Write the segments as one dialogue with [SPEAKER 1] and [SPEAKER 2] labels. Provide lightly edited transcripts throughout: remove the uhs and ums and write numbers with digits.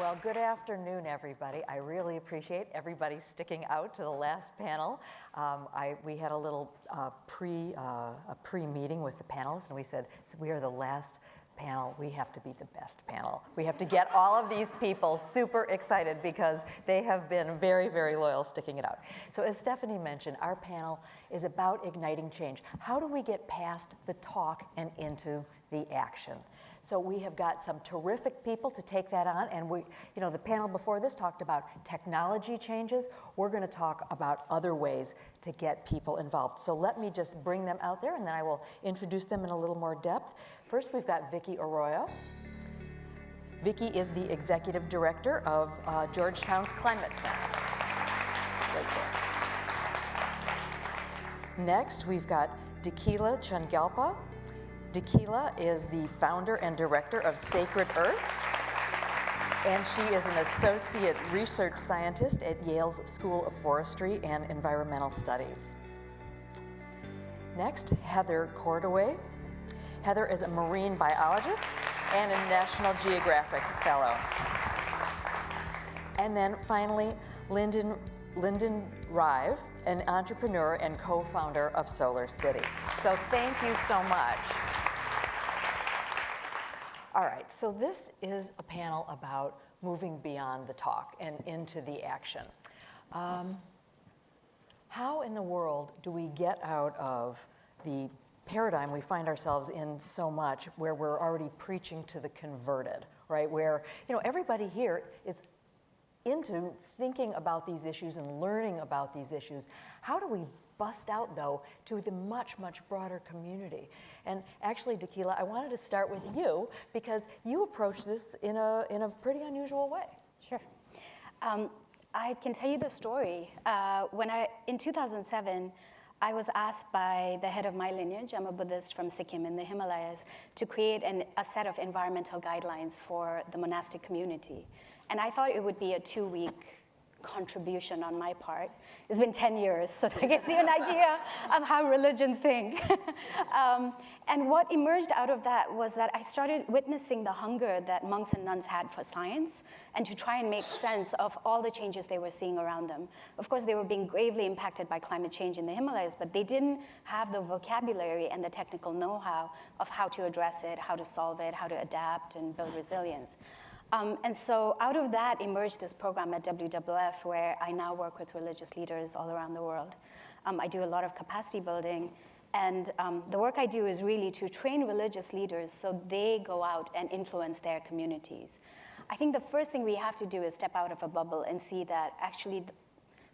[SPEAKER 1] Well, good afternoon, everybody. I really appreciate everybody sticking out to the last panel. We had a little pre-meeting with the panelists, and we said, we are the last panel, we have to be the best panel. We have to get all of these people super excited because they have been very, very loyal sticking it out. So as Stephanie mentioned, our panel is about igniting change. How do we get past the talk and into the action? So we have got some terrific people to take that on, and the panel before this talked about technology changes. We're going to talk about other ways to get people involved. So let me just bring them out there, and then I will introduce them in a little more depth. First, we've got Vicki Arroyo. Vicki is the executive director of Georgetown's Climate Center. Right there. Next, we've got Dekila Chungyalpa. Dekila is the founder and director of Sacred Earth, and she is an associate research scientist at Yale's School of Forestry and Environmental Studies. Next, Heather Koldewey. Heather is a marine biologist and a National Geographic fellow. And then finally, Lyndon Rive, an entrepreneur and co-founder of SolarCity. So thank you so much. All right, so this is a panel about moving beyond the talk and into the action. How in the world do we get out of the paradigm we find ourselves in so much, where we're already preaching to the converted, right? Where everybody here is into thinking about these issues and learning about these issues. How do we bust out, though, to the much, much broader community? And actually, Dekila, I wanted to start with you because you approach this in a pretty unusual way.
[SPEAKER 2] Sure. I can tell you the story. In 2007, I was asked by the head of my lineage, I'm a Buddhist from Sikkim in the Himalayas, to create a set of environmental guidelines for the monastic community. And I thought it would be a 2-week contribution on my part. It's been 10 years, so that gives you an idea of how religions think. And what emerged out of that was that I started witnessing the hunger that monks and nuns had for science and to try and make sense of all the changes they were seeing around them. Of course, they were being gravely impacted by climate change in the Himalayas, but they didn't have the vocabulary and the technical know-how of how to address it, how to solve it, how to adapt and build resilience. And so out of that emerged this program at WWF, where I now work with religious leaders all around the world. I do a lot of capacity building, and the work I do is really to train religious leaders so they go out and influence their communities. I think the first thing we have to do is step out of a bubble and see that actually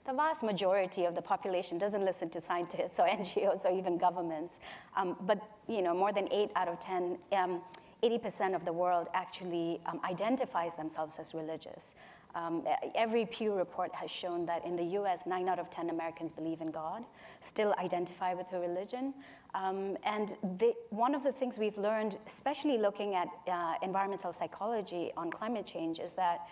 [SPEAKER 2] the vast majority of the population doesn't listen to scientists or NGOs or even governments, but more than 8 out of 10 80% of the world actually identifies themselves as religious. Every Pew report has shown that in the US, 9 out of 10 Americans believe in God, still identify with a religion. And one of the things we've learned, especially looking at environmental psychology on climate change, is that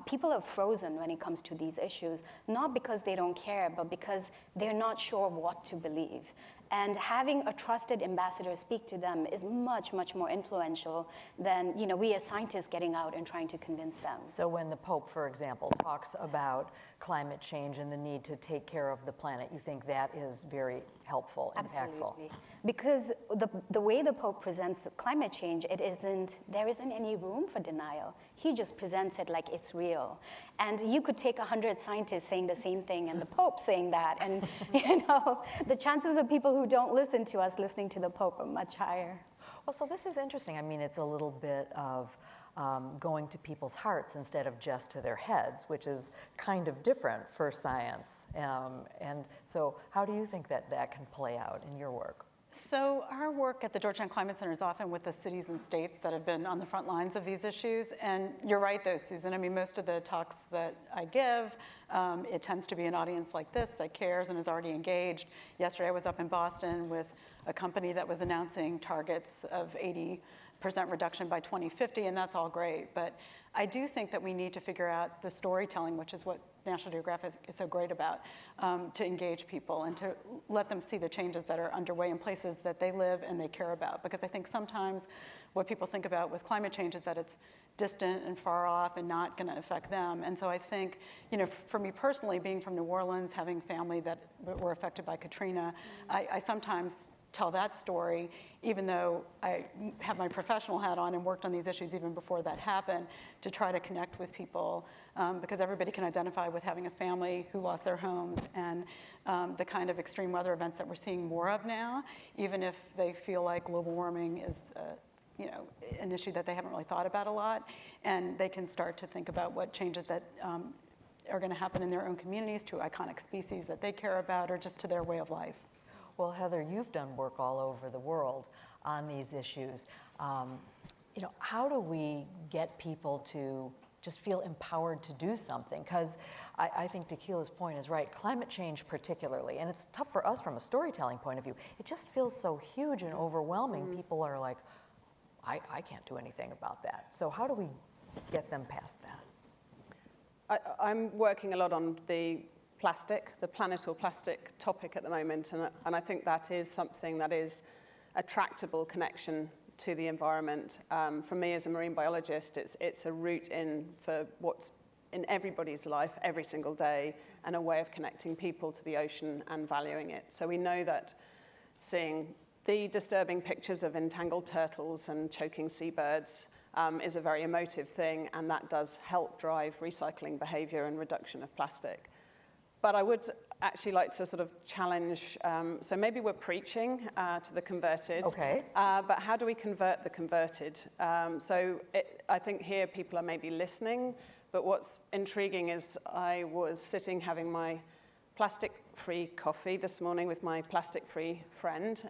[SPEAKER 2] people are frozen when it comes to these issues, not because they don't care, but because they're not sure what to believe. And having a trusted ambassador speak to them is much, much more influential than we as scientists getting out and trying to convince them.
[SPEAKER 1] So when the Pope, for example, talks about climate change and the need to take care of the planet, you think that is very helpful, impactful?
[SPEAKER 2] Absolutely. Because the way the Pope presents climate change, there isn't any room for denial. He just presents it like it's real. And you could take 100 scientists saying the same thing and the Pope saying that, and the chances of people who don't listen to us listening to the Pope are much higher.
[SPEAKER 1] Well, so this is interesting. I mean, it's a little bit of going to people's hearts instead of just to their heads, which is kind of different for science. And so how do you think that can play out in your work?
[SPEAKER 3] So our work at the Georgetown Climate Center is often with the cities and states that have been on the front lines of these issues. And you're right, though, Susan. I mean, most of the talks that I give, it tends to be an audience like this that cares and is already engaged. Yesterday, I was up in Boston with a company that was announcing targets of 80% reduction by 2050, and that's all great. But I do think that we need to figure out the storytelling, which is what National Geographic is so great about, to engage people and to let them see the changes that are underway in places that they live and they care about. Because I think sometimes what people think about with climate change is that it's distant and far off and not going to affect them. And so I think, for me personally, being from New Orleans, having family that were affected by Katrina, I sometimes tell that story, even though I have my professional hat on and worked on these issues even before that happened, to try to connect with people, because everybody can identify with having a family who lost their homes and the kind of extreme weather events that we're seeing more of now, even if they feel like global warming is an issue that they haven't really thought about a lot, and they can start to think about what changes that are going to happen in their own communities to iconic species that they care about or just to their way of life.
[SPEAKER 1] Well, Heather, you've done work all over the world on these issues. How do we get people to just feel empowered to do something? Because I think Dekila's point is right, climate change particularly, and it's tough for us from a storytelling point of view. It just feels so huge and overwhelming. People are like, I can't do anything about that. So how do we get them past that?
[SPEAKER 4] I'm working a lot on the planet or plastic topic at the moment, and I think that is something that is a tractable connection to the environment. For me as a marine biologist, it's a route in for what's in everybody's life every single day, and a way of connecting people to the ocean and valuing it. So we know that seeing the disturbing pictures of entangled turtles and choking seabirds is a very emotive thing, and that does help drive recycling behavior and reduction of plastic. But I would actually like to sort of challenge, so maybe we're preaching to the converted,
[SPEAKER 1] okay.
[SPEAKER 4] But how do we convert the converted? I think here people are maybe listening, but what's intriguing is I was sitting having my plastic-free coffee this morning with my plastic-free friend.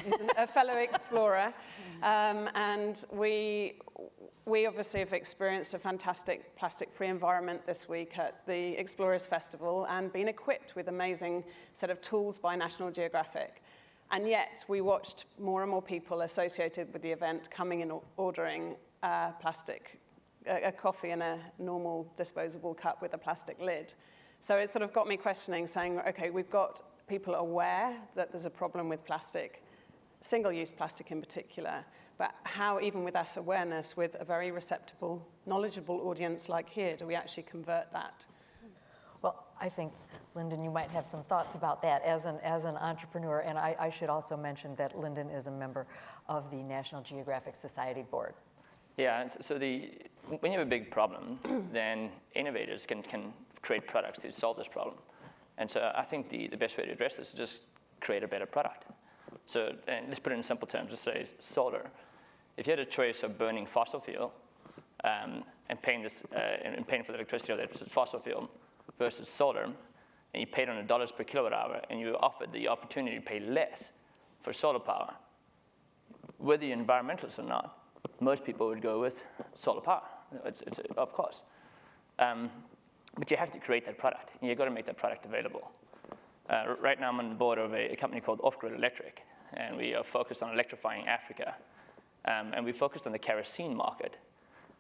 [SPEAKER 4] He's a fellow explorer, and we obviously have experienced a fantastic plastic-free environment this week at the Explorers Festival and been equipped with an amazing set of tools by National Geographic. And yet we watched more and more people associated with the event coming and ordering a coffee in a normal disposable cup with a plastic lid. So it sort of got me questioning, saying, okay, we've got people aware that there's a problem with plastic, single-use plastic in particular, but how, even with us awareness, with a very receptive, knowledgeable audience like here, do we actually convert that?
[SPEAKER 1] Well, I think, Lyndon, you might have some thoughts about that as an entrepreneur, and I should also mention that Lyndon is a member of the National Geographic Society Board.
[SPEAKER 5] Yeah, so when you have a big problem, then innovators can create products to solve this problem. And so I think the best way to address this is just create a better product. So and let's put it in simple terms. Let's say solar. If you had a choice of burning fossil fuel and paying for the electricity of that fossil fuel versus solar, and you paid on $1 per kilowatt hour, and you were offered the opportunity to pay less for solar power, whether you're environmentalist or not, most people would go with solar power. It's of course. But you have to create that product, and you've got to make that product available. Right now I'm on the board of a company called Off-Grid Electric, and we are focused on electrifying Africa. And we focused on the kerosene market.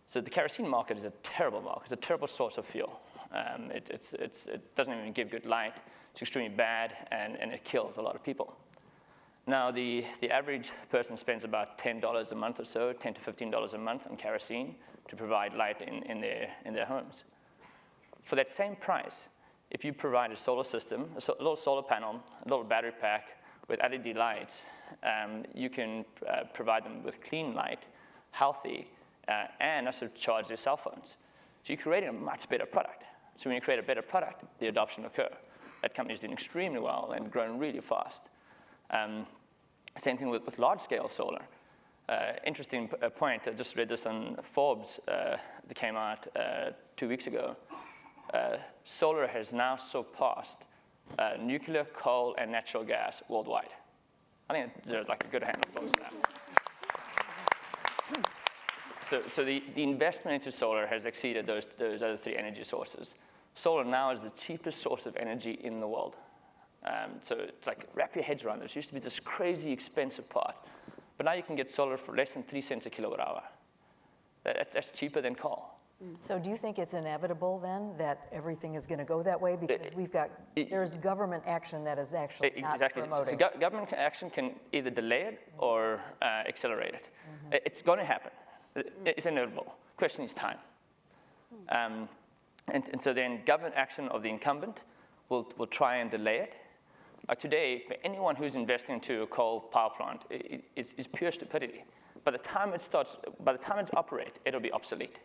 [SPEAKER 5] So the kerosene market is a terrible market. It's a terrible source of fuel. It doesn't even give good light. It's extremely bad, and it kills a lot of people. Now, the average person spends about $10 a month or so, $10 to $15 a month on kerosene to provide light in their homes. For that same price, if you provide a solar system, a little solar panel, a little battery pack with LED lights, you can provide them with clean light, healthy, and also charge their cell phones. So you're creating a much better product. So when you create a better product, the adoption will occur. That company is doing extremely well and growing really fast. Same thing with large-scale solar. Interesting point, I just read this on Forbes that came out 2 weeks ago. Solar has now surpassed nuclear, coal, and natural gas worldwide. I think there's like a good hand of applause for that. So the investment into solar has exceeded those other three energy sources. Solar now is the cheapest source of energy in the world. So it's like, wrap your heads around this. It used to be this crazy expensive part. But now you can get solar for less than 3 cents a kilowatt hour. That's cheaper than coal.
[SPEAKER 1] So do you think it's inevitable then that everything is going to go that way? Because there's government action that is actually not promoting.
[SPEAKER 5] So government action can either delay it or accelerate it. Mm-hmm. It's going to happen. It's inevitable. Question is time. And so then government action of the incumbent will try and delay it. Like today, for anyone who's investing into a coal power plant, it's pure stupidity. By the time it's operate, it'll be obsolete.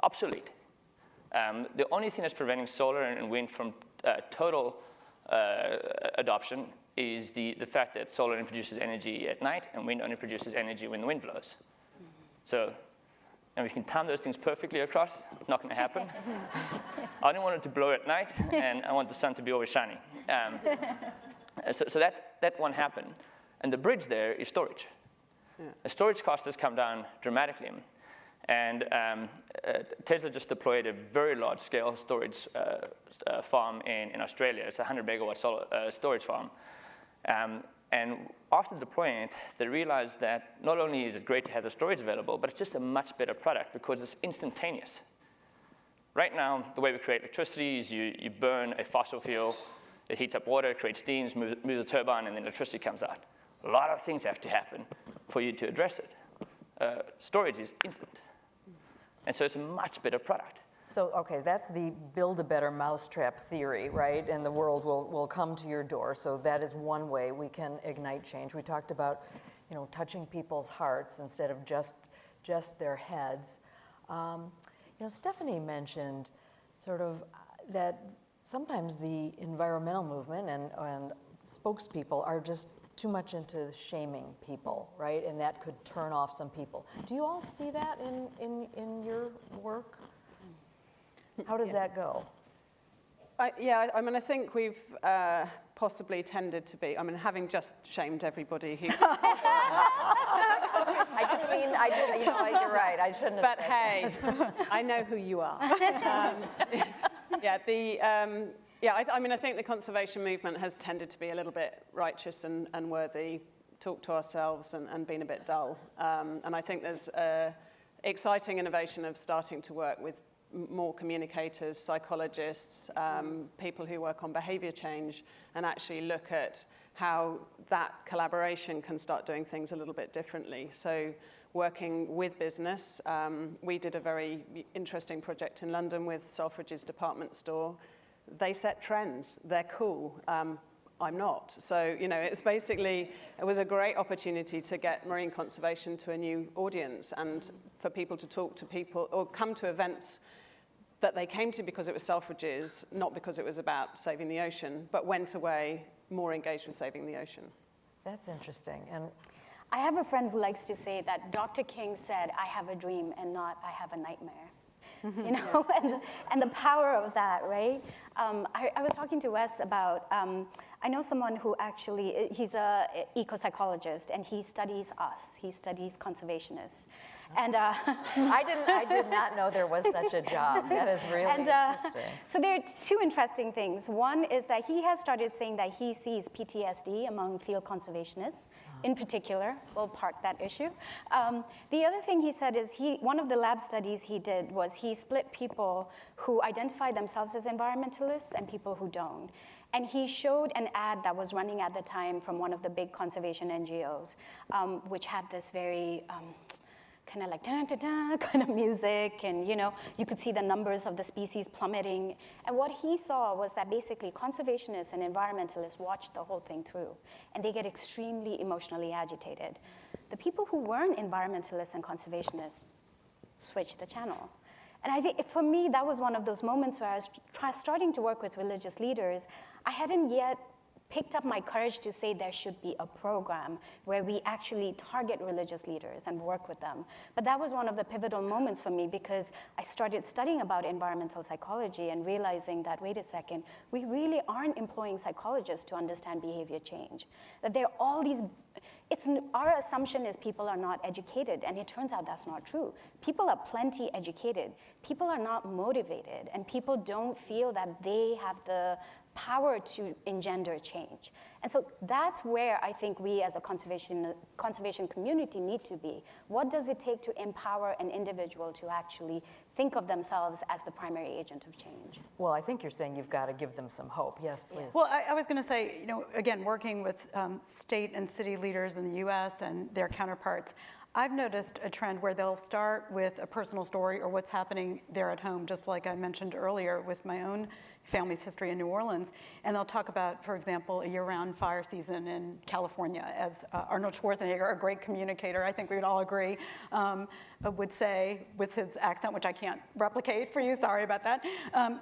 [SPEAKER 5] Obsolete. The only thing that's preventing solar and wind from total adoption is the fact that solar only produces energy at night and wind only produces energy when the wind blows. So, and we can time those things perfectly across, not going to happen. I only want it to blow at night, and I want the sun to be always shining. So that won't happen. And the bridge there is storage. Yeah. The storage cost has come down dramatically. And Tesla just deployed a very large-scale storage farm in Australia. It's a 100-megawatt solar storage farm. And after deploying it, they realized that not only is it great to have the storage available, but it's just a much better product because it's instantaneous. Right now, the way we create electricity is you burn a fossil fuel, it heats up water, creates steam, moves the turbine, and then electricity comes out. A lot of things have to happen for you to address it. Storage is instant. And so it's a much better product.
[SPEAKER 1] So, okay, that's the build a better mousetrap theory, right? And the world will come to your door. So that is one way we can ignite change. We talked about, touching people's hearts instead of just their heads. Stephanie mentioned sort of that sometimes the environmental movement and spokespeople are just too much into shaming people, right? And that could turn off some people. Do you all see that in your work? How does that go?
[SPEAKER 4] I think we've possibly tended to be, having just shamed everybody who...
[SPEAKER 1] You're right, I shouldn't have
[SPEAKER 4] But hey, I know who you are. I think the conservation movement has tended to be a little bit righteous and worthy, talk to ourselves and been a bit dull. And I think there's exciting innovation of starting to work with more communicators, psychologists, people who work on behavior change and actually look at how that collaboration can start doing things a little bit differently. So working with business, we did a very interesting project in London with Selfridges department store. They set trends, they're cool. I'm not. So, it was a great opportunity to get marine conservation to a new audience and for people to talk to people or come to events that they came to because it was Selfridges, not because it was about saving the ocean, but went away more engaged with saving the ocean.
[SPEAKER 1] That's interesting. And
[SPEAKER 2] I have a friend who likes to say that Dr. King said, I have a dream and not I have a nightmare. And the power of that, right? I was talking to Wes about, I know someone who actually, he's an eco-psychologist, and he studies us. He studies conservationists. And
[SPEAKER 1] I did not know there was such a job. That is really interesting.
[SPEAKER 2] So there are two interesting things. One is that he has started saying that he sees PTSD among field conservationists, in particular. We'll park that issue. The other thing he said is one of the lab studies he did was he split people who identify themselves as environmentalists and people who don't. And he showed an ad that was running at the time from one of the big conservation NGOs, which had this very kind of like da-da-da kind of music, and you could see the numbers of the species plummeting. And what he saw was that basically conservationists and environmentalists watch the whole thing through, and they get extremely emotionally agitated. The people who weren't environmentalists and conservationists switched the channel. And I think for me, that was one of those moments where I was starting to work with religious leaders. I hadn't yet picked up my courage to say there should be a program where we actually target religious leaders and work with them. But that was one of the pivotal moments for me because I started studying about environmental psychology and realizing that, wait a second, we really aren't employing psychologists to understand behavior change. That there are all these, our assumption is people are not educated, and it turns out that's not true. People are plenty educated. People are not motivated, and people don't feel that they have the power to engender change. And so that's where I think we as a conservation community need to be. What does it take to empower an individual to actually think of themselves as the primary agent of change?
[SPEAKER 1] Well, I think you're saying you've got to give them some hope. Yes, please.
[SPEAKER 3] Well, I was going to say, again, working with state and city leaders in the US and their counterparts, I've noticed a trend where they'll start with a personal story or what's happening there at home, just like I mentioned earlier with my own family's history in New Orleans. And they'll talk about, for example, a year-round fire season in California, as Arnold Schwarzenegger, a great communicator, I think we would all agree, would say with his accent, which I can't replicate for you, sorry about that.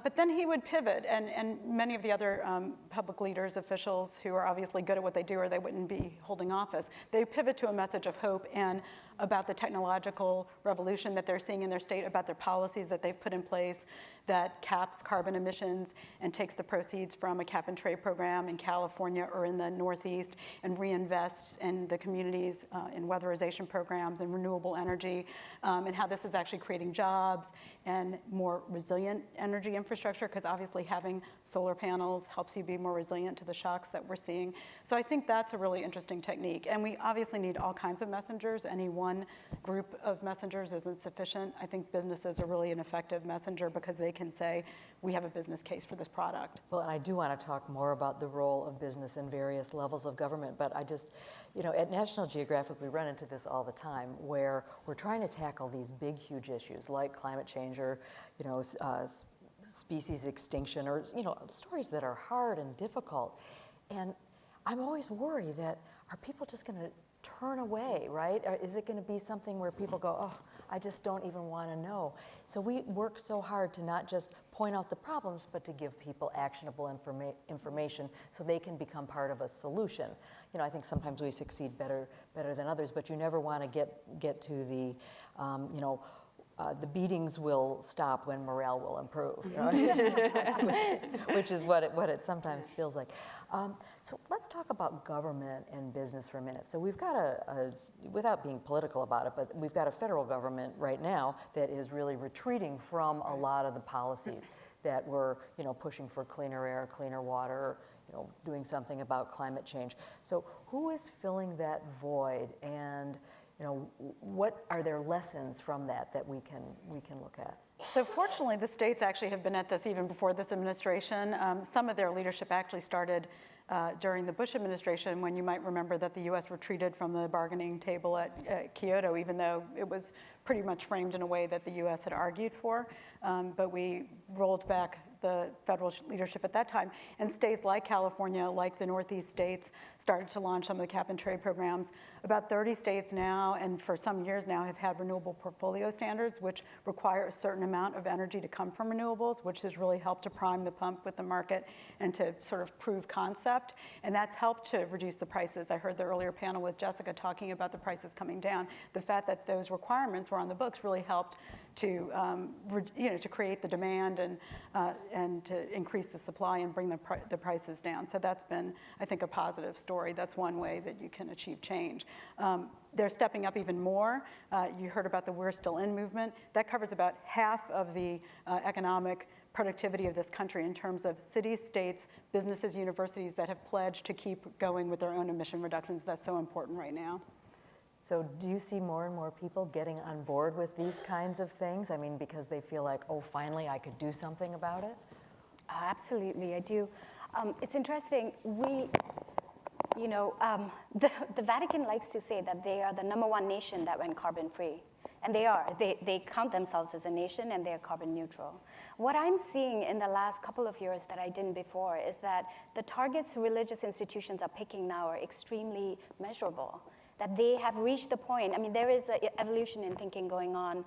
[SPEAKER 3] But then he would pivot, and many of the other public leaders, officials who are obviously good at what they do or they wouldn't be holding office, they pivot to a message of hope and about the technological revolution that they're seeing in their state, about their policies that they've put in place that caps carbon emissions and takes the proceeds from a cap and trade program in California or in the Northeast and reinvests in the communities in weatherization programs and renewable energy, and how this is actually creating jobs and more resilient energy infrastructure, because obviously having solar panels helps you be more resilient to the shocks that we're seeing. So I think that's a really interesting technique. And we obviously need all kinds of messengers. Any one group of messengers isn't sufficient. I think businesses are really an effective messenger because they can say, we have a business case for this product.
[SPEAKER 1] Well, and I do want to talk more about the role of business in various levels of government, but I just, at National Geographic, we run into this all the time, where we're trying to tackle these big, huge issues like climate change or, species extinction or, stories that are hard and difficult. And I'm always worried that, are people just going to turn away, right? Or is it going to be something where people go, oh, I just don't even want to know? So we work so hard to not just point out the problems, but to give people actionable information so they can become part of a solution. I think sometimes we succeed better than others, but you never want to get to the, the beatings will stop when morale will improve, which is what it sometimes feels like. So let's talk about government and business for a minute. So we've got without being political about it, but we've got a federal government right now that is really retreating from a lot of the policies that were, pushing for cleaner air, cleaner water, doing something about climate change. So who is filling that void, and what are there lessons from that we can look at?
[SPEAKER 3] So fortunately, the states actually have been at this even before this administration. Some of their leadership actually started during the Bush administration, when you might remember that the U.S. retreated from the bargaining table at Kyoto, even though it was pretty much framed in a way that the U.S. had argued for. But we rolled back the federal leadership at that time. And states like California, like the Northeast states, started to launch some of the cap and trade programs. About 30 states now, and for some years now, have had renewable portfolio standards, which require a certain amount of energy to come from renewables, which has really helped to prime the pump with the market and to sort of prove concept. And that's helped to reduce the prices. I heard the earlier panel with Jessica talking about the prices coming down. The fact that those requirements were on the books really helped to to create the demand and to increase the supply and bring the prices down. So that's been, I think, a positive story. That's one way that you can achieve change. They're stepping up even more. You heard about the We're Still In movement. That covers about half of the economic productivity of this country in terms of cities, states, businesses, universities that have pledged to keep going with their own emission reductions. That's so important right now.
[SPEAKER 1] So do you see more and more people getting on board with these kinds of things? I mean, because they feel like, oh, finally I could do something about it?
[SPEAKER 2] Absolutely, I do. It's interesting, the Vatican likes to say that they are the #1 nation that went carbon free. And they are. They count themselves as a nation, and they're carbon neutral. What I'm seeing in the last couple of years that I didn't before is that the targets religious institutions are picking now are extremely measurable. That they have reached the point, I mean, there is an evolution in thinking going on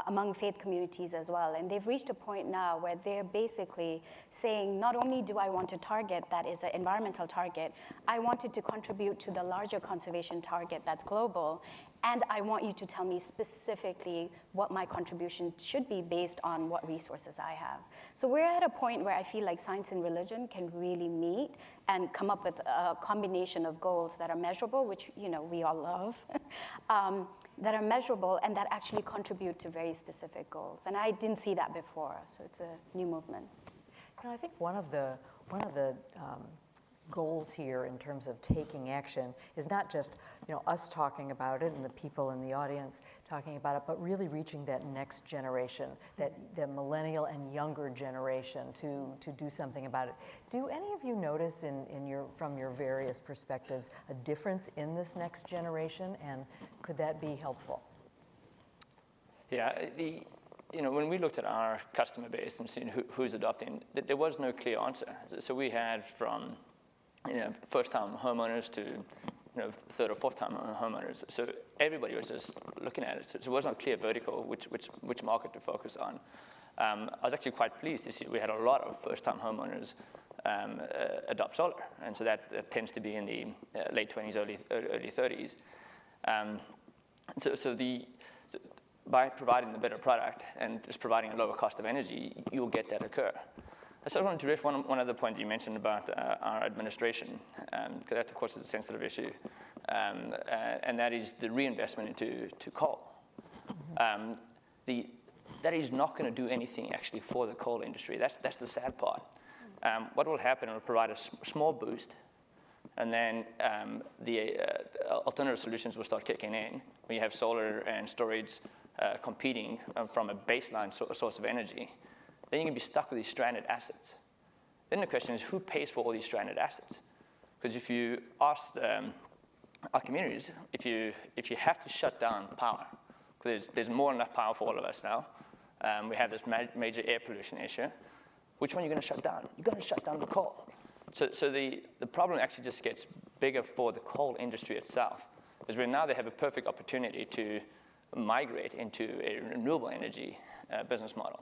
[SPEAKER 2] among faith communities as well. And they've reached a point now where they're basically saying, not only do I want a target that is an environmental target, I wanted to contribute to the larger conservation target that's global. And I want you to tell me specifically what my contribution should be based on what resources I have. So we're at a point where I feel like science and religion can really meet and come up with a combination of goals that are measurable, which we all love, that are measurable and that actually contribute to very specific goals. And I didn't see that before, so it's a new movement.
[SPEAKER 1] I think one of the goals here in terms of taking action is not just, us talking about it and the people in the audience talking about it, but really reaching that next generation, that the millennial and younger generation to do something about it. Do any of you notice from your various perspectives a difference in this next generation, and could that be helpful?
[SPEAKER 5] Yeah, when we looked at our customer base and seeing who's adopting, there was no clear answer. So we had from first-time homeowners to third or fourth-time homeowners. So everybody was just looking at it. So it wasn't a clear vertical which market to focus on. I was actually quite pleased to see we had a lot of first-time homeowners adopt solar, and so that tends to be in the late 20s, early 30s. By providing the better product and just providing a lower cost of energy, you'll get that occur. I just wanted to address one other point you mentioned about our administration, because that, of course, is a sensitive issue, and that is the reinvestment into coal. That is not going to do anything, actually, for the coal industry. That's the sad part. What will happen, it will provide a small boost, and then the alternative solutions will start kicking in. When you have solar and storage competing from a baseline source of energy, then you can be stuck with these stranded assets. Then the question is, who pays for all these stranded assets? Because if you ask our communities, if you have to shut down power, because there's more than enough power for all of us now, we have this major air pollution issue, which one are you going to shut down? You're going to shut down the coal. So the problem actually just gets bigger for the coal industry itself, is where now they have a perfect opportunity to migrate into a renewable energy business model.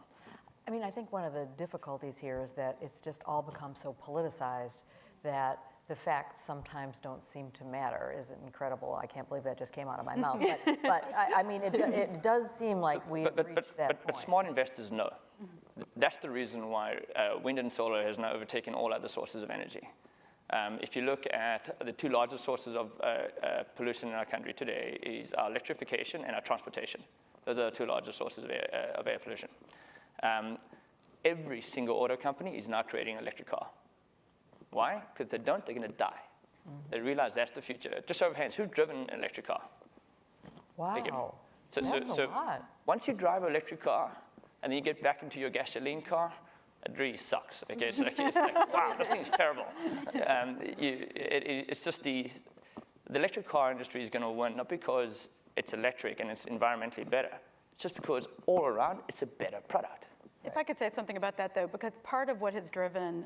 [SPEAKER 1] I mean, I think one of the difficulties here is that it's just all become so politicized that the facts sometimes don't seem to matter. Isn't incredible? I can't believe that just came out of my mouth. But I mean, it does seem like we've reached that point.
[SPEAKER 5] But smart investors know. That's the reason why wind and solar has now overtaken all other sources of energy. If you look at the two largest sources of pollution in our country today is our electrification and our transportation. Those are the two largest sources of air pollution. Every single auto company is now creating an electric car. Why? Because if they don't, they're going to die. They realize that's the future. Just over hands, who's driven an electric car?
[SPEAKER 1] Wow, that's
[SPEAKER 5] so
[SPEAKER 1] a lot.
[SPEAKER 5] Once you drive an electric car and then you get back into your gasoline car, it really sucks. Okay, so it's like, wow, this thing's terrible. It's just the electric car industry is going to win, not because it's electric and it's environmentally better. It's just because all around it's a better product.
[SPEAKER 3] If I could say something about that, though, because part of what has driven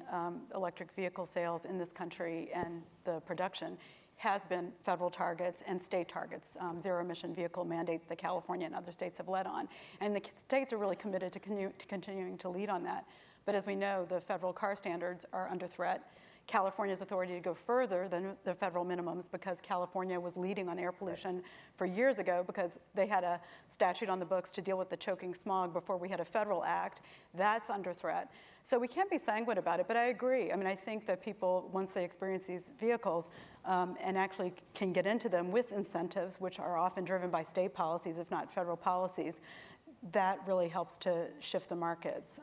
[SPEAKER 3] electric vehicle sales in this country and the production has been federal targets and state targets, zero-emission vehicle mandates that California and other states have led on. And the states are really committed to continuing to lead on that. But as we know, the federal car standards are under threat. California's authority to go further than the federal minimums, because California was leading on air pollution for years ago, because they had a statute on the books to deal with the choking smog before we had a federal act. That's under threat. So we can't be sanguine about it, but I agree. I mean, I think that people, once they experience these vehicles and actually can get into them with incentives, which are often driven by state policies, if not federal policies, that really helps to shift the markets.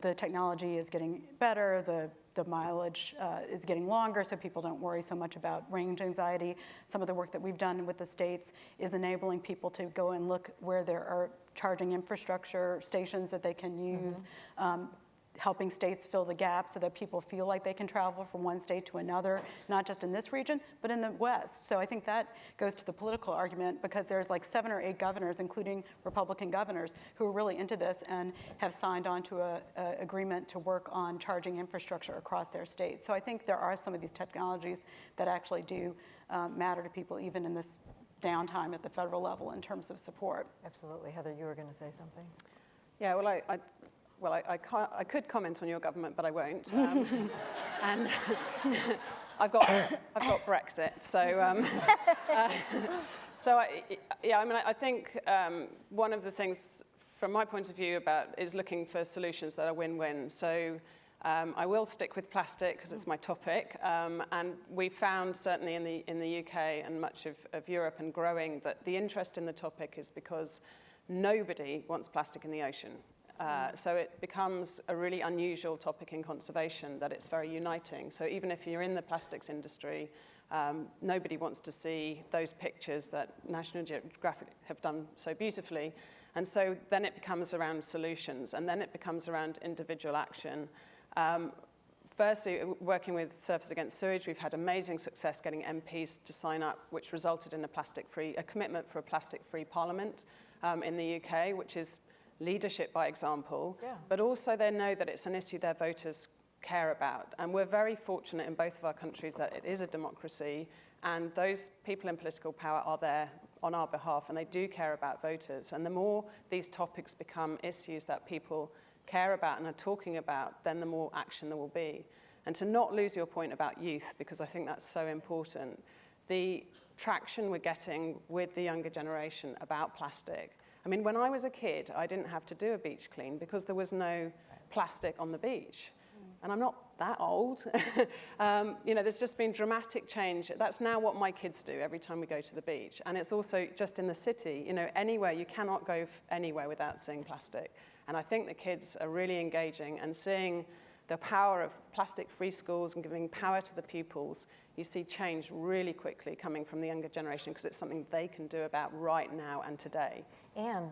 [SPEAKER 3] The technology is getting better, the mileage is getting longer, so people don't worry so much about range anxiety. Some of the work that we've done with the states is enabling people to go and look where there are charging infrastructure stations that they can use, helping states fill the gap so that people feel like they can travel from one state to another, not just in this region, but in the West. So I think that goes to the political argument, because there's like 7 or 8 governors, including Republican governors, who are really into this and have signed on to an agreement to work on charging infrastructure across their states. So I think there are some of these technologies that actually do matter to people, even in this downtime at the federal level in terms of support.
[SPEAKER 1] Absolutely. Heather, you were going to say something?
[SPEAKER 4] Yeah, well, I could comment on your government, but I won't. And I've got Brexit, so I think one of the things, from my point of view, is looking for solutions that are win-win. So I will stick with plastic because it's my topic, and we found certainly in the UK and much of Europe and growing that the interest in the topic is because nobody wants plastic in the ocean. So it becomes a really unusual topic in conservation that it's very uniting. So even if you're in the plastics industry, nobody wants to see those pictures that National Geographic have done so beautifully. And so then it becomes around solutions, and then it becomes around individual action. Firstly, working with Surfers Against Sewage, we've had amazing success getting MPs to sign up, which resulted in a commitment for a plastic-free parliament in the UK, which is leadership by example. Yeah. But also they know that it's an issue their voters care about. And we're very fortunate in both of our countries that it is a democracy, and those people in political power are there on our behalf, and they do care about voters. And the more these topics become issues that people care about and are talking about, then the more action there will be. And to not lose your point about youth, because I think that's so important, the traction we're getting with the younger generation about plastic. I mean, when I was a kid, I didn't have to do a beach clean because there was no plastic on the beach. And I'm not that old. You know, there's just been dramatic change. That's now what my kids do every time we go to the beach. And it's also just in the city, you know, anywhere, you cannot go anywhere without seeing plastic. And I think the kids are really engaging and seeing the power of plastic-free schools and giving power to the pupils. You see change really quickly coming from the younger generation because it's something they can do about right now and today.
[SPEAKER 1] And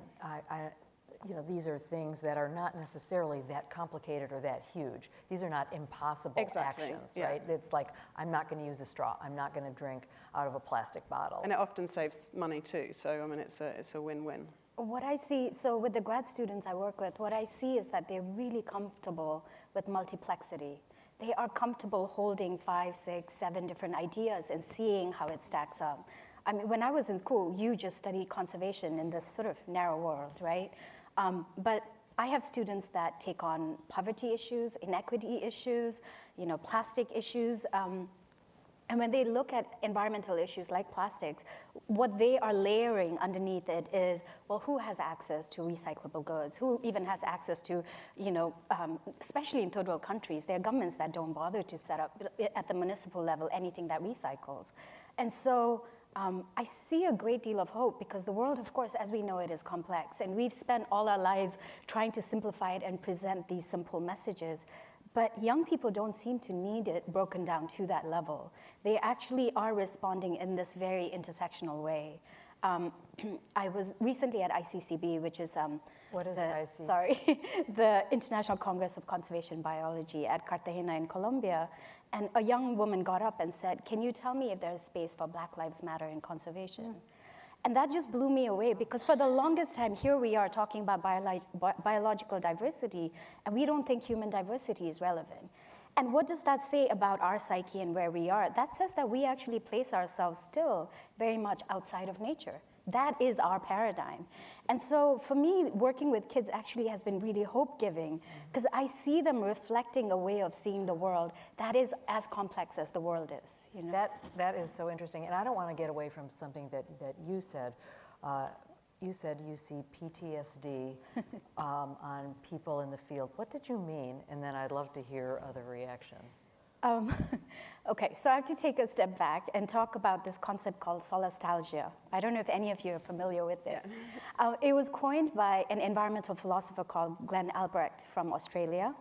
[SPEAKER 1] you know, these are things that are not necessarily that complicated or that huge. These are not impossible actions, right? It's like, I'm not going to use a straw. I'm not going to drink out of a plastic bottle.
[SPEAKER 4] And it often saves money too. So, I mean, it's a win-win.
[SPEAKER 2] What I see, so with the grad students I work with, what I see is that they're really comfortable with multiplexity. They are comfortable holding 5, 6, 7 different ideas and seeing how it stacks up. I mean, when I was in school, you just studied conservation in this sort of narrow world, right? But I have students that take on poverty issues, inequity issues, you know, plastic issues. And when they look at environmental issues like plastics, what they are layering underneath it is, well, who has access to recyclable goods? Who even has access to, you know, especially in third world countries, there are governments that don't bother to set up at the municipal level anything that recycles. And so I see a great deal of hope because the world, of course, as we know it, is complex. And we've spent all our lives trying to simplify it and present these simple messages. But young people don't seem to need it broken down to that level. They actually are responding in this very intersectional way. I was recently at ICCB, which is
[SPEAKER 1] what is ICCB?
[SPEAKER 2] Sorry, the International Congress of Conservation Biology at Cartagena in Colombia, and a young woman got up and said, "Can you tell me if there's space for Black Lives Matter in conservation?" And that just blew me away because for the longest time, here we are talking about biological diversity, and we don't think human diversity is relevant. And what does that say about our psyche and where we are? That says that we actually place ourselves still very much outside of nature. That is our paradigm. And so for me, working with kids actually has been really hope-giving because I see them reflecting a way of seeing the world that is as complex as the world is. You know?
[SPEAKER 1] That is so interesting. And I don't want to get away from something that you said. You said you see PTSD on people in the field. What did you mean? And then I'd love to hear other reactions.
[SPEAKER 2] Okay, so I have to take a step back and talk about this concept called Solastalgia. I don't know if any of you are familiar with it. Yeah. It was coined by an environmental philosopher called Glenn Albrecht from Australia.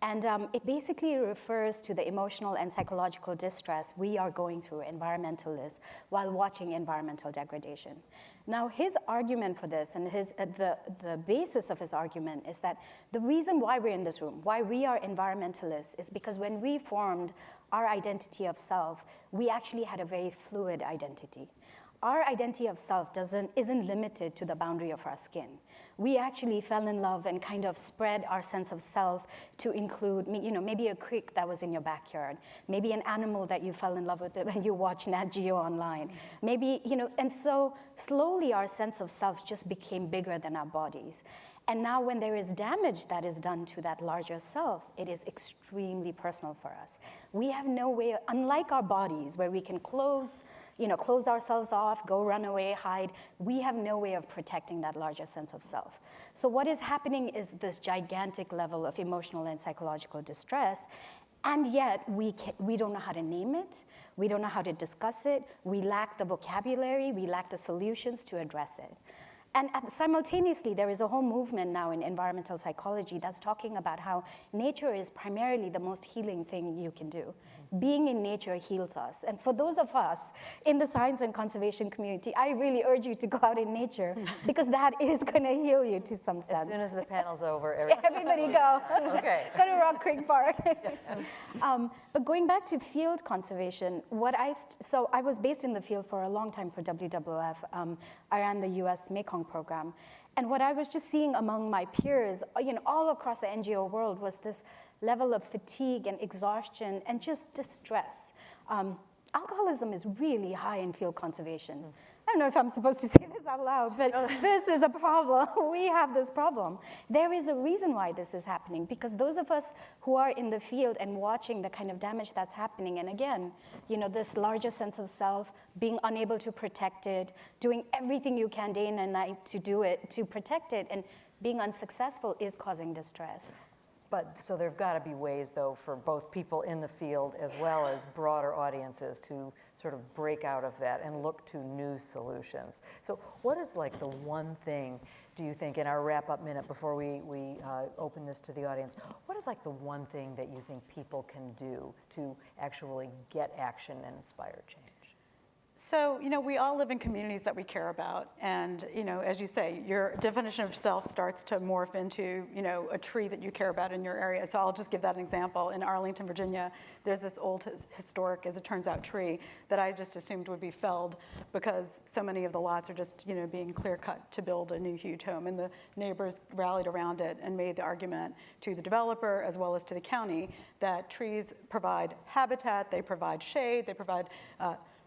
[SPEAKER 2] And it basically refers to the emotional and psychological distress we are going through, environmentalists, while watching environmental degradation. Now, his argument for this, and the basis of his argument is that the reason why we're in this room, why we are environmentalists, is because when we formed our identity of self, we actually had a very fluid identity. Our identity of self isn't limited to the boundary of our skin. We actually fell in love and kind of spread our sense of self to include, you know, maybe a creek that was in your backyard, maybe an animal that you fell in love with when you watched Nat Geo online, maybe, you know, and so slowly our sense of self just became bigger than our bodies. And now when there is damage that is done to that larger self, it is extremely personal for us. We have no way, unlike our bodies where we can close ourselves off, go run away, hide. We have no way of protecting that larger sense of self. So what is happening is this gigantic level of emotional and psychological distress, and yet we don't know how to name it. We don't know how to discuss it. We lack the vocabulary. We lack the solutions to address it. And simultaneously, there is a whole movement now in environmental psychology that's talking about how nature is primarily the most healing thing you can do. Being in nature heals us. And for those of us in the science and conservation community, I really urge you to go out in nature because that is going to heal you to some sense.
[SPEAKER 1] As soon as the panel's over,
[SPEAKER 2] Everybody go.
[SPEAKER 1] Okay.
[SPEAKER 2] Go to Rock Creek Park. But going back to field conservation, so I was based in the field for a long time for WWF. I ran the US Mekong program. And what I was just seeing among my peers, all across the NGO world was this level of fatigue and exhaustion and just distress. Alcoholism is really high in field conservation. I don't know if I'm supposed to say this out loud, but this is a problem. We have this problem. There is a reason why this is happening, because those of us who are in the field and watching the kind of damage that's happening, and again, this larger sense of self, being unable to protect it, doing everything you can day and night to do it, to protect it, and being unsuccessful is causing distress.
[SPEAKER 1] But so there've got to be ways, though, for both people in the field as well as broader audiences to sort of break out of that and look to new solutions. So what is like the one thing, do you think, in our wrap-up minute before we open this to the audience, what is like the one thing that you think people can do to actually get action and inspire change?
[SPEAKER 3] So, we all live in communities that we care about. And, as you say, your definition of self starts to morph into, a tree that you care about in your area. So I'll just give that an example. In Arlington, Virginia, there's this old historic, as it turns out, tree that I just assumed would be felled because so many of the lots are just, being clear cut to build a new huge home. And the neighbors rallied around it and made the argument to the developer as well as to the county that trees provide habitat, they provide shade, they provide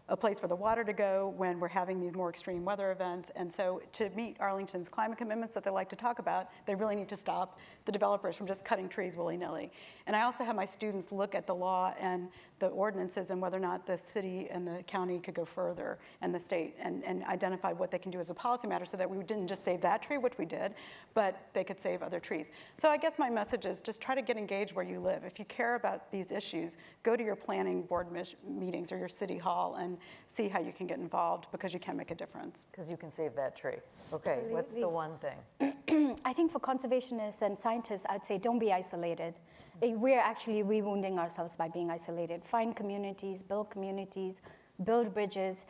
[SPEAKER 3] a place for the water to go when we're having these more extreme weather events. And so to meet Arlington's climate commitments that they like to talk about, they really need to stop the developers from just cutting trees willy-nilly. And I also have my students look at the law and the ordinances and whether or not the city and the county could go further, and the state, and identify what they can do as a policy matter so that we didn't just save that tree, which we did, but they could save other trees. So I guess my message is just try to get engaged where you live. If you care about these issues, go to your planning board meetings or your city hall and see how you can get involved, because you can make a difference.
[SPEAKER 1] Because you can save that tree. Okay, what's the one thing?
[SPEAKER 2] I think for conservationists and scientists, I'd say don't be isolated. We're actually rewounding ourselves by being isolated. Find communities, build bridges.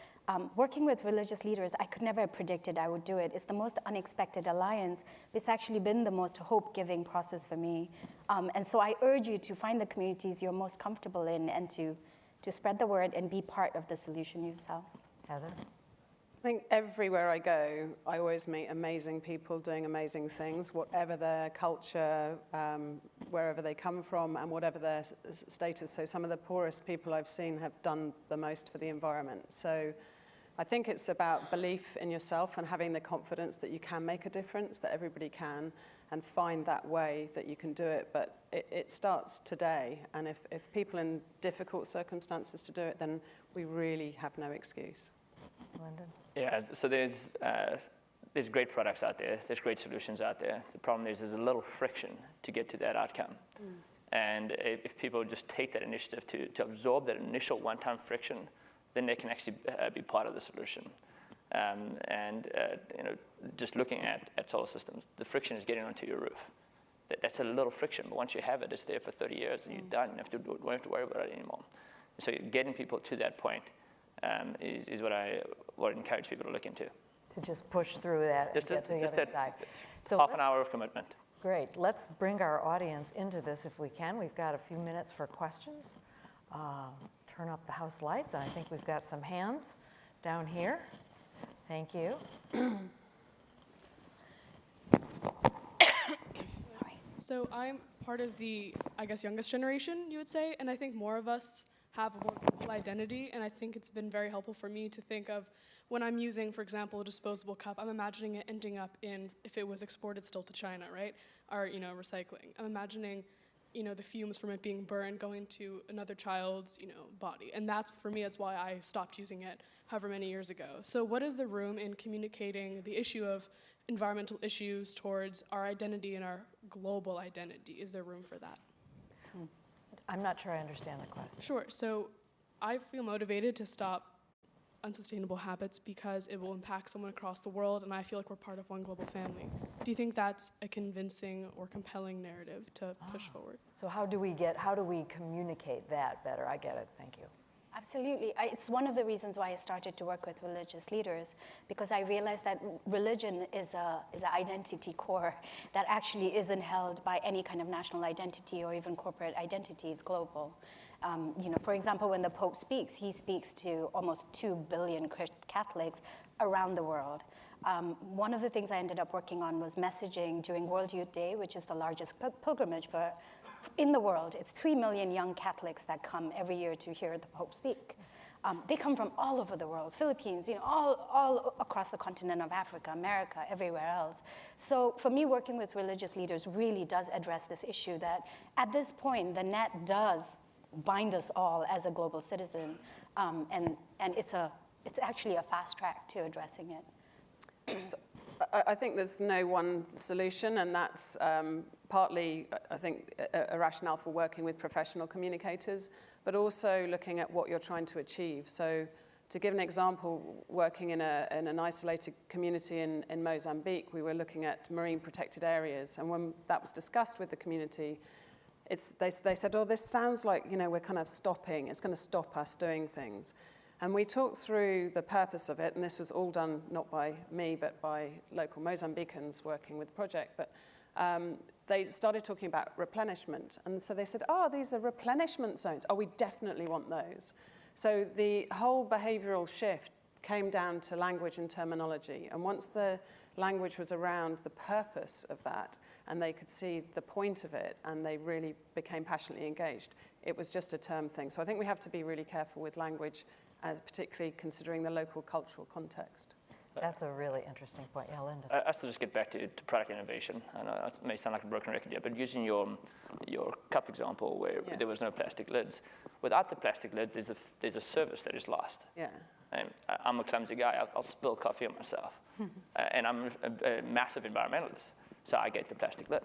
[SPEAKER 2] Working with religious leaders, I could never have predicted I would do it. It's the most unexpected alliance. It's actually been the most hope-giving process for me. And so I urge you to find the communities you're most comfortable in and to spread the word and be part of the solution yourself.
[SPEAKER 1] Heather?
[SPEAKER 4] I think everywhere I go, I always meet amazing people doing amazing things, whatever their culture, wherever they come from, and whatever their status. So some of the poorest people I've seen have done the most for the environment. So I think it's about belief in yourself and having the confidence that you can make a difference, that everybody can, and find that way that you can do it. But it starts today. And if people in difficult circumstances to do it, then we really have no excuse.
[SPEAKER 1] Lyndon?
[SPEAKER 5] Yeah, so there's great products out there. There's great solutions out there. The problem is there's a little friction to get to that outcome. And if people just take that initiative to absorb that initial one-time friction, then they can actually be part of the solution. Just looking at solar systems, the friction is getting onto your roof. That's a little friction, but once you have it, it's there for 30 years, and you're done. You don't have to worry about it anymore. So getting people to that point is what I would encourage people to look into.
[SPEAKER 1] To just push through that and get to the other side. So
[SPEAKER 5] half an hour of commitment.
[SPEAKER 1] Great. Let's bring our audience into this if we can. We've got a few minutes for questions. Turn up the house lights, and I think we've got some hands down here. Thank you.
[SPEAKER 6] So I'm part of the, I guess, youngest generation, you would say, and I think more of us have a more global identity, and I think it's been very helpful for me to think of when I'm using, for example, a disposable cup, I'm imagining it ending up in, if it was exported still to China, right, or, recycling. I'm imagining, the fumes from it being burned going to another child's, body, and that's, for me, that's why I stopped using it however many years ago. So what is the room in communicating the issue of environmental issues towards our identity and our global identity? Is there room for that?
[SPEAKER 1] I'm not sure I understand the question.
[SPEAKER 6] Sure. So I feel motivated to stop unsustainable habits because it will impact someone across the world, and I feel like we're part of one global family. Do you think that's a convincing or compelling narrative to push forward?
[SPEAKER 1] So how do we communicate that better? I get it, thank you.
[SPEAKER 2] Absolutely. It's one of the reasons why I started to work with religious leaders, because I realized that religion is an identity core that actually isn't held by any kind of national identity or even corporate identity. It's global. For example, when the Pope speaks, he speaks to almost 2 billion Catholics around the world. One of the things I ended up working on was messaging during World Youth Day, which is the largest pilgrimage in the world. It's 3 million young Catholics that come every year to hear the Pope speak. They come from all over the world, Philippines, all across the continent of Africa, America, everywhere else. So for me, working with religious leaders really does address this issue that at this point, the net does bind us all as a global citizen, and it's actually a fast track to addressing it.
[SPEAKER 4] So I think there's no one solution, and that's partly, I think, a rationale for working with professional communicators, but also looking at what you're trying to achieve. So to give an example, working in an isolated community in Mozambique, we were looking at marine protected areas, and when that was discussed with the community, they said, oh, this sounds like, we're kind of stopping, it's going to stop us doing things. And we talked through the purpose of it, and this was all done not by me, but by local Mozambicans working with the project. But they started talking about replenishment. And so they said, oh, these are replenishment zones. Oh, we definitely want those. So the whole behavioral shift came down to language and terminology. And once the language was around the purpose of that, and they could see the point of it, and they really became passionately engaged, it was just a term thing. So I think we have to be really careful with language, particularly considering the local cultural context.
[SPEAKER 1] That's a really interesting point. Yeah, Linda.
[SPEAKER 5] I have to just get back to product innovation. I know it may sound like a broken record here, but using your cup example where there was no plastic lids, without the plastic lid, there's a service that is lost.
[SPEAKER 4] Yeah.
[SPEAKER 5] I'm a clumsy guy. I'll spill coffee on myself. And I'm a massive environmentalist, so I get the plastic lid.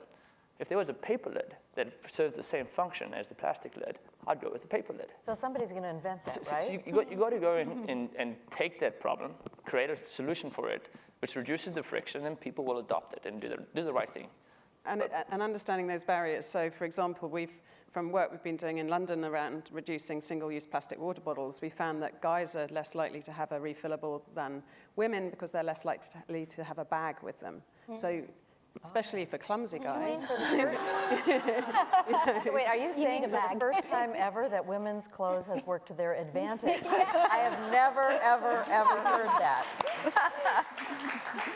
[SPEAKER 5] If there was a paper lid that served the same function as the plastic lid, I'd go with the paper lid.
[SPEAKER 1] So somebody's going to invent that, right?
[SPEAKER 5] So you got to go in and take that problem, create a solution for it, which reduces the friction, and people will adopt it and do the right thing.
[SPEAKER 4] And understanding those barriers. So, for example, from work we've been doing in London around reducing single-use plastic water bottles, we found that guys are less likely to have a refillable than women because they're less likely to have a bag with them. So, especially for clumsy guys.
[SPEAKER 1] Wait, are you saying for the first time ever that women's clothes has worked to their advantage? I have never, ever, ever heard that.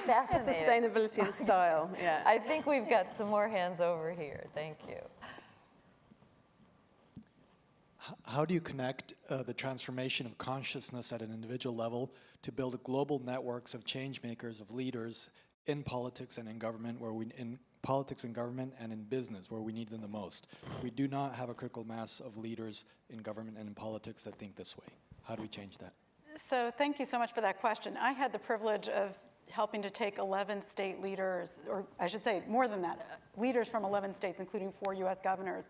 [SPEAKER 1] Fascinating.
[SPEAKER 4] Sustainability and style, yeah.
[SPEAKER 1] I think we've got some more hands over here. Thank you.
[SPEAKER 7] How do you connect the transformation of consciousness at an individual level to build global networks of change makers, of leaders in politics and in government, in politics and government and in business, where we need them the most? We do not have a critical mass of leaders in government and in politics that think this way. How do we change that?
[SPEAKER 3] So thank you so much for that question. I had the privilege of helping to take 11 state leaders, or I should say more than that, leaders from 11 states, including 4 US governors,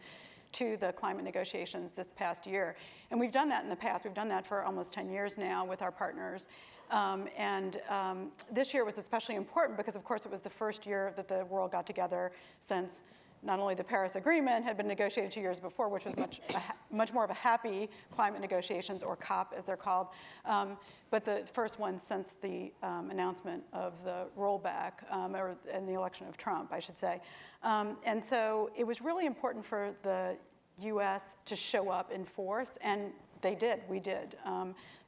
[SPEAKER 3] to the climate negotiations this past year. And we've done that in the past. We've done that for almost 10 years now with our partners. This year was especially important because, of course, it was the first year that the world got together since not only the Paris Agreement had been negotiated 2 years before, which was much more of a happy climate negotiations, or COP as they're called, but the first one since the announcement of the rollback and the election of Trump, I should say. And so it was really important for the US to show up in force, and they did, we did.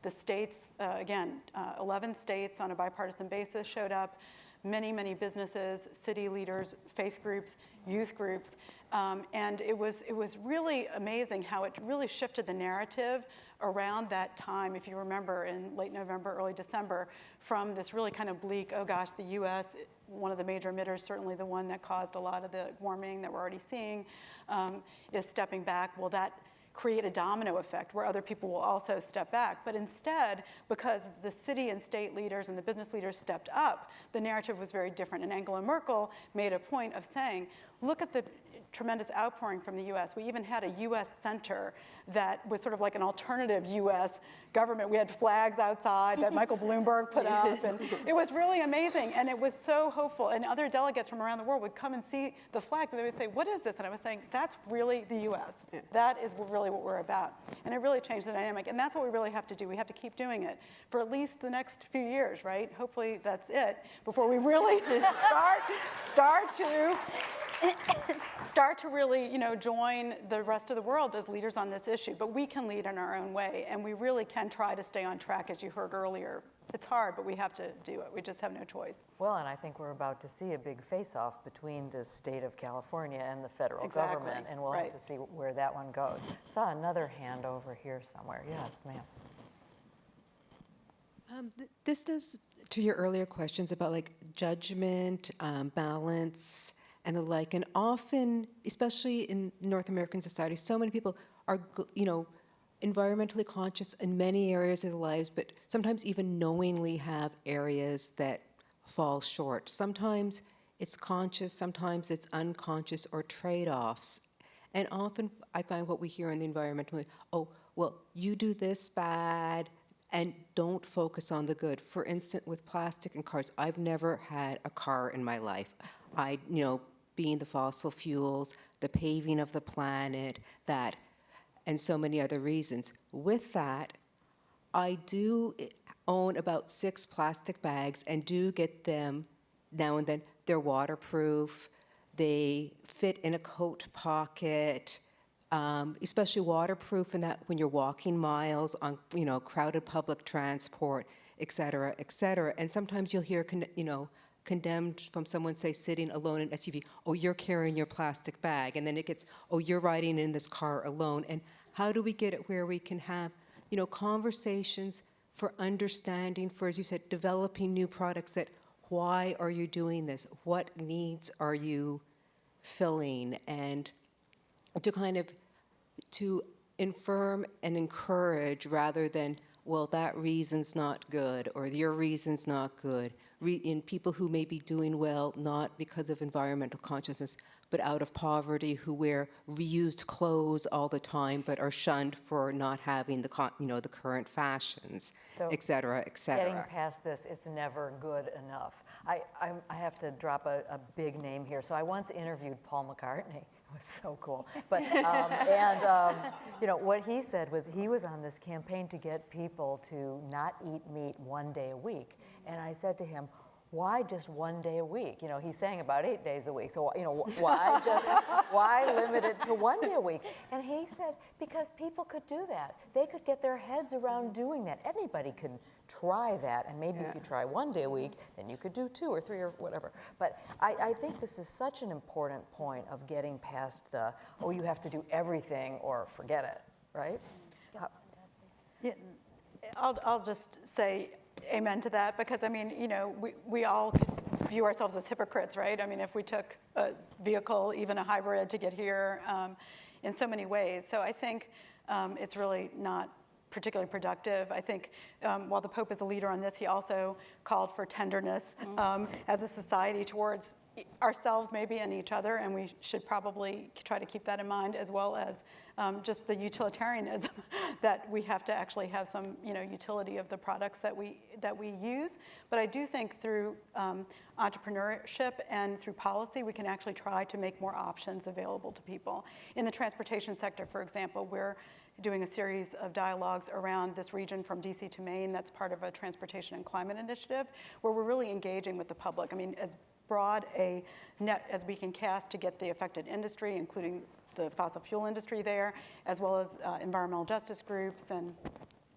[SPEAKER 3] The states, again, 11 states on a bipartisan basis showed up. Many, many businesses, city leaders, faith groups, youth groups, and it was really amazing how it really shifted the narrative around that time, if you remember, in late November, early December, from this really kind of bleak, oh gosh, the US, one of the major emitters, certainly the one that caused a lot of the warming that we're already seeing, is stepping back. Will that create a domino effect where other people will also step back? But instead, because the city and state leaders and the business leaders stepped up, the narrative was very different. And Angela Merkel made a point of saying, look at the tremendous outpouring from the US. We even had a US center that was sort of like an alternative US government. We had flags outside that Michael Bloomberg put up, and it was really amazing, and it was so hopeful. And other delegates from around the world would come and see the flag, and they would say, what is this? And I was saying, that's really the US.
[SPEAKER 4] Yeah.
[SPEAKER 3] That is really what we're about. And it really changed the dynamic, and that's what we really have to do. We have to keep doing it for at least the next few years, right? Hopefully that's it, before we really start to really, join the rest of the world as leaders on this issue. But we can lead in our own way, and we really can try to stay on track, as you heard earlier. It's hard, but we have to do it. We just have no choice.
[SPEAKER 1] Well, and I think we're about to see a big face-off between the state of California and the federal
[SPEAKER 3] Exactly.
[SPEAKER 1] government, and we'll
[SPEAKER 3] Right.
[SPEAKER 1] have to see where that one goes. Saw another hand over here somewhere. Yes, ma'am.
[SPEAKER 8] This does to your earlier questions about like judgment, balance, and the like. And often, especially in North American society, so many people are, environmentally conscious in many areas of their lives, but sometimes even knowingly have areas that fall short. Sometimes it's conscious, sometimes it's unconscious, or trade-offs. And often I find what we hear in the environmental, oh, well, you do this bad, and don't focus on the good. For instance, with plastic and cars, I've never had a car in my life. Being the fossil fuels, the paving of the planet, that, and so many other reasons. With that, I do own about 6 plastic bags and do get them now and then. They're waterproof, they fit in a coat pocket, especially waterproof in that when you're walking miles on, crowded public transport, et cetera, et cetera. And sometimes you'll hear, condemned from someone, say, sitting alone in an SUV, oh, you're carrying your plastic bag. And then it gets, oh, you're riding in this car alone. And how do we get it where we can have, conversations for understanding, for, as you said, developing new products that, why are you doing this? What needs are you filling? And to affirm and encourage rather than, well, that reason's not good, or your reason's not good, in people who may be doing well, not because of environmental consciousness, but out of poverty, who wear reused clothes all the time, but are shunned for not having the current fashions,
[SPEAKER 1] So
[SPEAKER 8] et cetera, et cetera.
[SPEAKER 1] Getting past this, it's never good enough. I have to drop a big name here. So I once interviewed Paul McCartney. It was so cool. But, what he said was he was on this campaign to get people to not eat meat one day a week. And I said to him, why just one day a week? He's saying about 8 days a week. So, why limit it to one day a week? And he said, because people could do that. They could get their heads around doing that. Anybody can try that. And maybe if you try one day a week, then you could do 2 or 3 or whatever. But I think this is such an important point of getting past the, oh, you have to do everything or forget it, right?
[SPEAKER 3] Yeah, I'll just say amen to that, because we all view ourselves as hypocrites, right? If we took a vehicle, even a hybrid, to get here, in so many ways. So I think it's really not particularly productive. I think while the Pope is a leader on this, he also called for tenderness as a society towards ourselves maybe and each other, and we should probably try to keep that in mind, as well as just the utilitarianism that we have to actually have some utility of the products that we use. But I do think through entrepreneurship and through policy, we can actually try to make more options available to people. In the transportation sector, for example, we're doing a series of dialogues around this region from DC to Maine that's part of a transportation and climate initiative, where we're really engaging with the public. As broad a net as we can cast to get the affected industry, including the fossil fuel industry there, as well as environmental justice groups and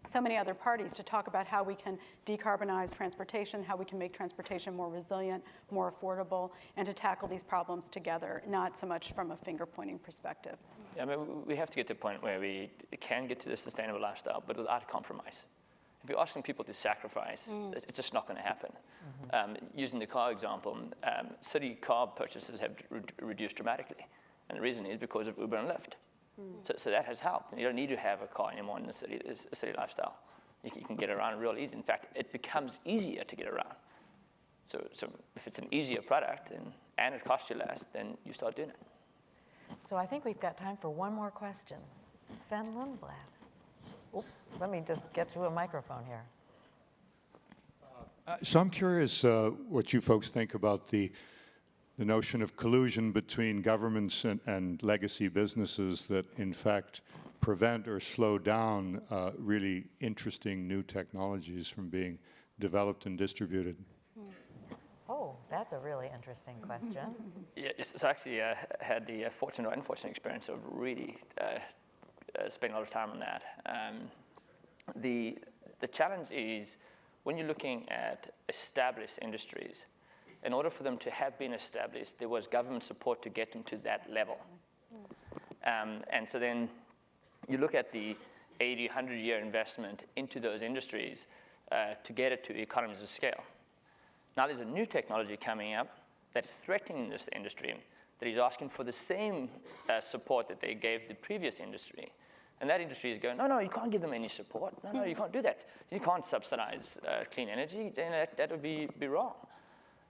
[SPEAKER 3] so many other parties, to talk about how we can decarbonize transportation, how we can make transportation more resilient, more affordable, and to tackle these problems together, not so much from a finger-pointing perspective.
[SPEAKER 5] Yeah, we have to get to a point where we can get to the sustainable lifestyle, but without compromise. If you're asking people to sacrifice, it's just not going to happen. Using the car example, city car purchases have reduced dramatically. And the reason is because of Uber and Lyft. So that has helped. You don't need to have a car anymore in the city. It's a city lifestyle. You can get around real easy. In fact, it becomes easier to get around. So if it's an easier product and it costs you less, then you start doing it.
[SPEAKER 1] So I think we've got time for one more question. Sven Lundblad. Oh, let me just get you a microphone here.
[SPEAKER 9] So I'm curious what you folks think about the notion of collusion between governments and legacy businesses that in fact prevent or slow down really interesting new technologies from being developed and distributed.
[SPEAKER 1] Oh, that's a really interesting question.
[SPEAKER 5] Yeah, so actually I had the fortunate or unfortunate experience of really spending a lot of time on that. The challenge is when you're looking at established industries, in order for them to have been established, there was government support to get them to that level. And so then you look at the 80, 100-year investment into those industries to get it to economies of scale. Now there's a new technology coming up that's threatening this industry, that is asking for the same support that they gave the previous industry. And that industry is going, no, you can't give them any support. No, you can't do that. You can't subsidize clean energy. Then that would be wrong.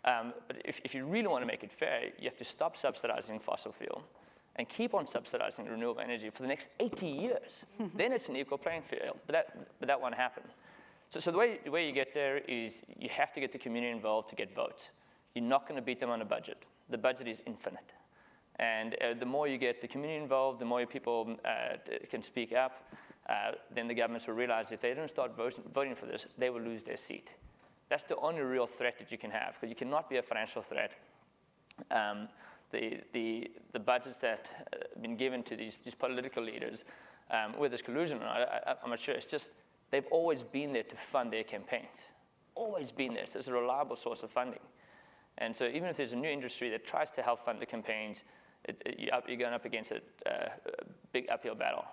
[SPEAKER 5] But if you really want to make it fair, you have to stop subsidizing fossil fuel and keep on subsidizing renewable energy for the next 80 years. Then it's an equal playing field. But that won't happen. So the way you get there is you have to get the community involved to get votes. You're not going to beat them on a budget. The budget is infinite. And the more you get the community involved, the more people can speak up, then the governments will realize if they don't start voting for this, they will lose their seat. That's the only real threat that you can have, because you cannot be a financial threat. The budgets that have been given to these political leaders, with this collusion, I'm not sure, it's just they've always been there to fund their campaigns. Always been there. So it's a reliable source of funding. And so even if there's a new industry that tries to help fund the campaigns, you're going up against a big uphill battle.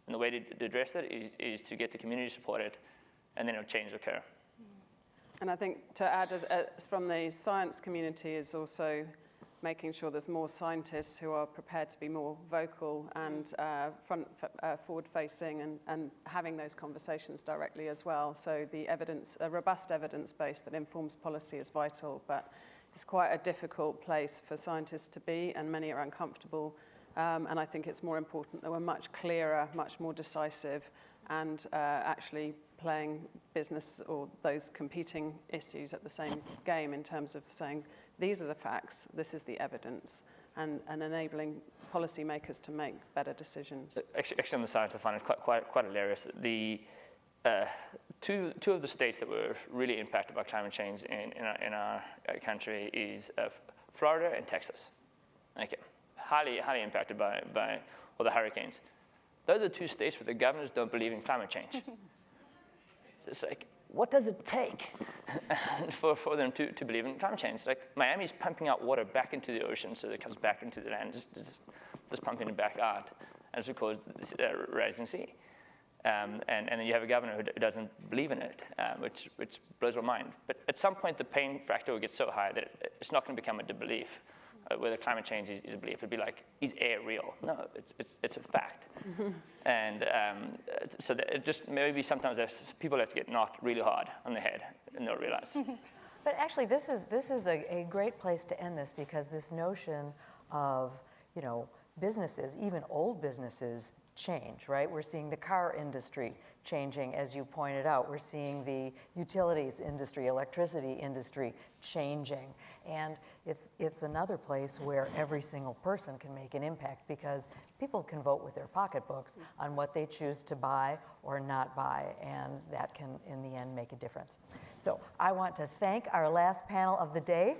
[SPEAKER 5] And the way to address it is to get the community supported, and then it'll change occur.
[SPEAKER 4] And I think to add, as from the science community, is also making sure there's more scientists who are prepared to be more vocal and forward-facing and having those conversations directly as well. So the evidence, a robust evidence base that informs policy is vital, but it's quite a difficult place for scientists to be, and many are uncomfortable. And I think it's more important that we're much clearer, much more decisive, and actually playing business or those competing issues at the same game in terms of saying, these are the facts, this is the evidence, and enabling policymakers to make better decisions.
[SPEAKER 5] Actually on the science, I find it quite hilarious. The two of the states that were really impacted by climate change in our country is Florida and Texas. Okay, highly impacted by all the hurricanes. Those are the two states where the governors don't believe in climate change. It's like, what does it take for them to believe in climate change? Like Miami's pumping out water back into the ocean so that it comes back into the land, just pumping it back out, and it's because it's a rising sea. And then you have a governor who doesn't believe in it, which blows my mind. But at some point, the pain factor will get so high that it's not going to become a belief. Whether climate change is a belief, it'd be like, is air real? No, it's a fact. Mm-hmm. And so that it just maybe sometimes people have to get knocked really hard on the head, and they'll realize.
[SPEAKER 1] But actually, this is a great place to end this, because this notion of, businesses, even old businesses, change, right? We're seeing the car industry changing, as you pointed out. We're seeing the utilities industry, electricity industry changing. And it's another place where every single person can make an impact, because people can vote with their pocketbooks on what they choose to buy or not buy, and that can, in the end, make a difference. So I want to thank our last panel of the day.